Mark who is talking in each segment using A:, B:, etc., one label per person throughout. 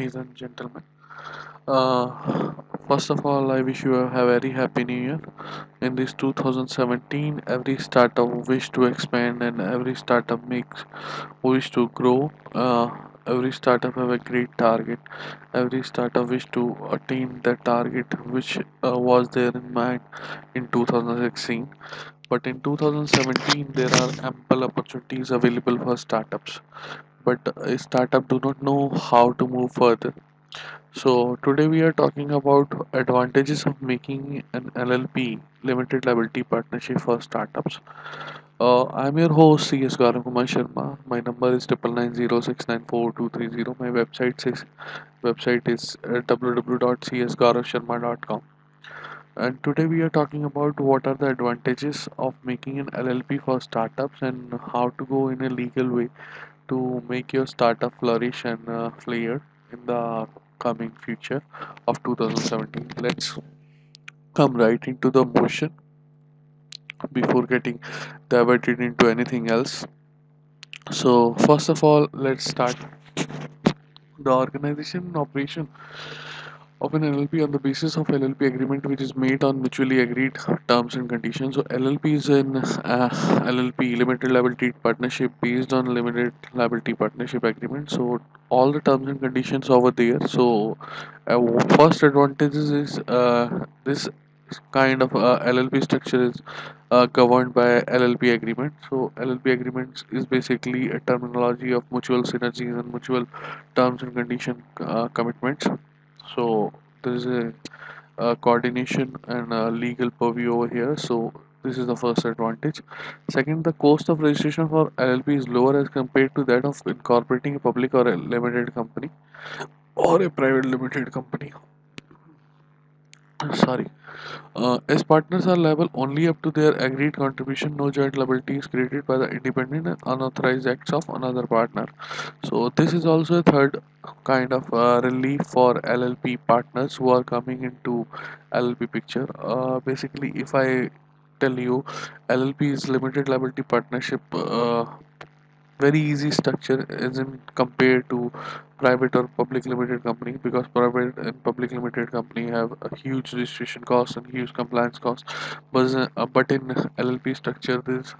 A: ladies and gentlemen. Uh, First of all, I wish you a very happy new year. In this 2017, every startup wish to expand and every startup makes wish to grow. Every startup have a great target. Every startup wish to attain that target which was there in mind in 2016. But in 2017, there are ample opportunities available for startups. But a startup do not know how to move further. So today we are talking about advantages of making an LLP, limited liability partnership for startups. I'm your host CS Gaurav Sharma. My number is 9990694230. My website is www.csgauravsharma.com. And today we are talking about what are the advantages of making an LLP for startups and how to go in a legal way to make your startup flourish and flair in the coming future of 2017. Let's come right into the motion before getting diverted into anything else. So, first of all, let's start the organization and operation of an LLP on the basis of LLP agreement which is made on mutually agreed terms and conditions. So LLP is an LLP limited liability partnership based on limited liability partnership agreement. So all the terms and conditions over there. So first advantages is this kind of LLP structure is governed by LLP agreement. So LLP agreements is basically a terminology of mutual synergies and mutual terms and condition commitments. So there is a coordination and a legal purview over here. So this is the first advantage. Second, the cost of registration for LLP is lower as compared to that of incorporating a public or a limited company or a private limited company. Sorry. As partners are liable only up to their agreed contribution, no joint liability is created by the independent and unauthorized acts of another partner. So this is also a third kind of relief for LLP partners who are coming into LLP picture. Basically, if I tell you, LLP is limited liability partnership. Very easy structure isn't compared to private or public limited company, because private and public limited company have a huge registration cost and huge compliance cost, but in LLP structure there is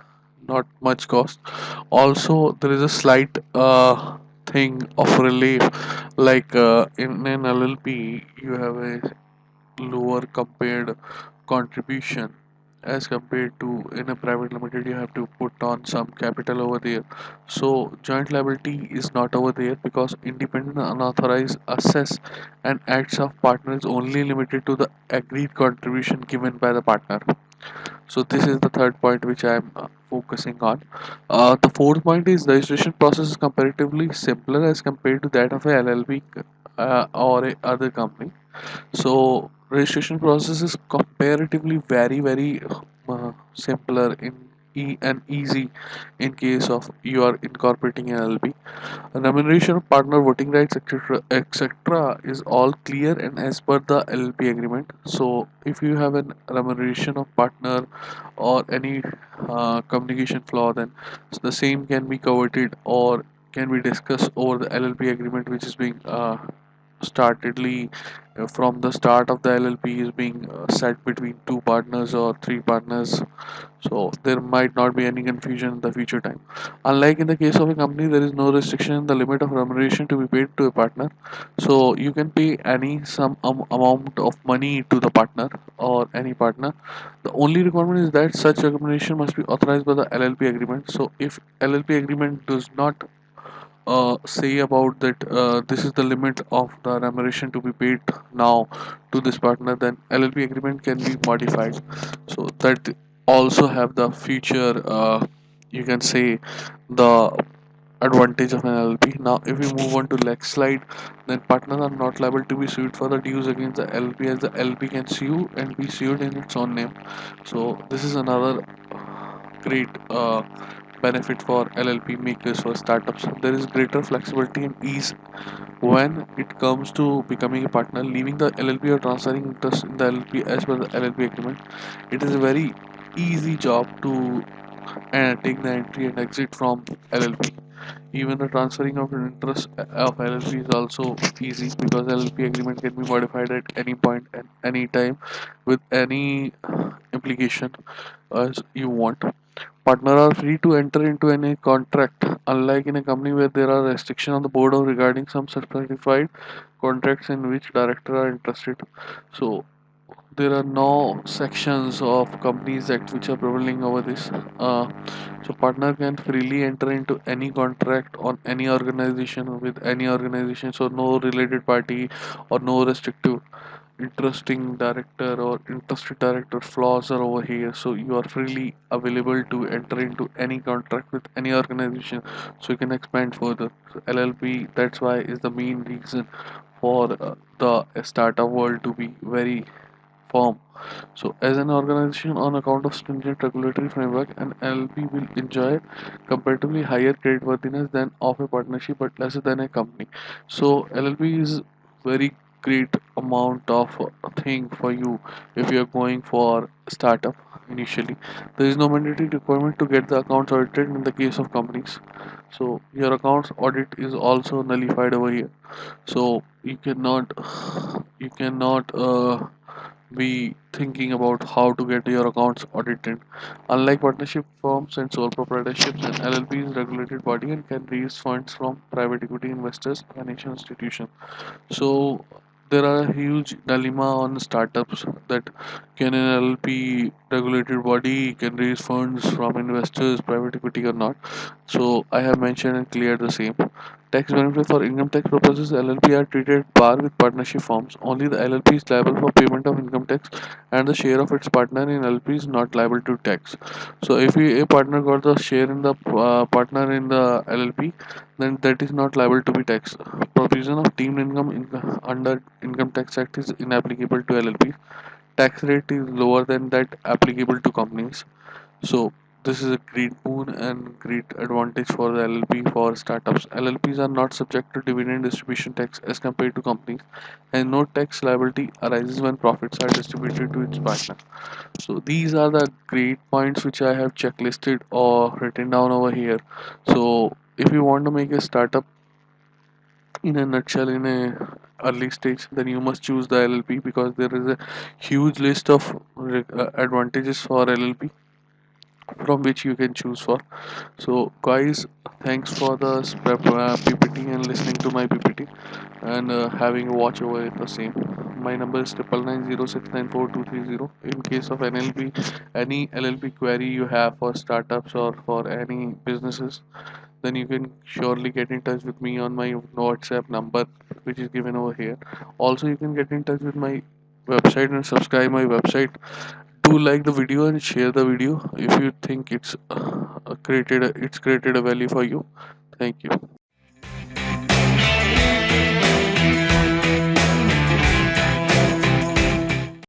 A: not much cost. Also there is a slight thing of relief, like in an LLP you have a lower compared contribution as compared to in a private limited. You have to put on some capital over there. So joint liability is not over there, because independent unauthorized assess and acts of partner is only limited to the agreed contribution given by the partner. So this is the third point which I am focusing on. The fourth point is the registration process is comparatively simpler as compared to that of a LLP or a other company. So registration process is comparatively very simpler in and easy in case of you are incorporating an LLP. Remuneration of partner, voting rights, etc. is all clear and as per the LLP agreement. So if you have an remuneration of partner or any communication flaw, then the same can be covered or can be discussed over the LLP agreement, which is being startedly from the start of the LLP is being set between two partners or three partners. So there might not be any confusion in the future time. Unlike in the case of a company, there is no restriction in the limit of remuneration to be paid to a partner. So you can pay any some amount of money to the partner or any partner. The only requirement is that such remuneration must be authorized by the LLP agreement. So if LLP agreement does not say about that this is the limit of the remuneration to be paid now to this partner, then LLP agreement can be modified. So that also have the future, you can say, the advantage of an LLP. Now if we move on to next slide, then partners are not liable to be sued for the dues against the LP, as the LP can sue and be sued in its own name. So this is another great benefit for LLP makers for startups. There is greater flexibility and ease when it comes to becoming a partner, leaving the LLP or transferring interest in the LLP as per the LLP agreement. It is a very easy job to take the entry and exit from LLP. Even the transferring of interest of LLP is also easy because LLP agreement can be modified at any point and any time with any implication as you want. Partners are free to enter into any contract, unlike in a company where there are restrictions on the board or regarding some certified contracts in which directors are interested. So there are no sections of companies act which are prevailing over this. So partner can freely enter into any contract on any organization with any organization. So no related party or no restrictive interesting director or interested director flaws are over here. So you are freely available to enter into any contract with any organization, so you can expand further. So LLP, that's why is the main reason for the startup world to be very firm. So, as an organization, on account of stringent regulatory framework, an LLP will enjoy comparatively higher creditworthiness than of a partnership, but lesser than a company. So, LLP is very great amount of thing for you if you are going for startup initially. There is no mandatory requirement to get the accounts audited in the case of companies. So, your accounts audit is also nullified over here. So, you cannot be thinking about how to get your accounts audited. Unlike partnership firms and sole proprietorships, an LLP is regulated body and can raise funds from private equity investors, financial institutions. So there are a huge dilemma on startups that can an LLP regulated body can raise funds from investors, private equity or not. So I have mentioned and cleared the same. Tax benefit for income tax purposes, LLP are treated par with partnership firms. Only the LLP is liable for payment of income tax, and the share of its partner in LLP is not liable to tax. So if a partner got the share in the partner in the LLP, then that is not liable to be taxed. Provision of deemed income under Income Tax Act is inapplicable to LLP. Tax rate is lower than that applicable to companies. So this is a great boon and great advantage for the LLP for startups. LLPs are not subject to dividend distribution tax as compared to companies, and no tax liability arises when profits are distributed to its partner. So these are the great points which I have checklisted or written down over here. So if you want to make a startup in a nutshell in a early stage, then you must choose the LLP because there is a huge list of advantages for LLP from which you can choose for. So guys, thanks for the PPT and listening to my PPT and having a watch over it the same. My number is 9990694230. In case of NLP, any LLP query you have for startups or for any businesses, then you can surely get in touch with me on my WhatsApp number, which is given over here. Also, you can get in touch with my website and subscribe my website. Do like the video and share the video if you think it's created a value for you. Thank you.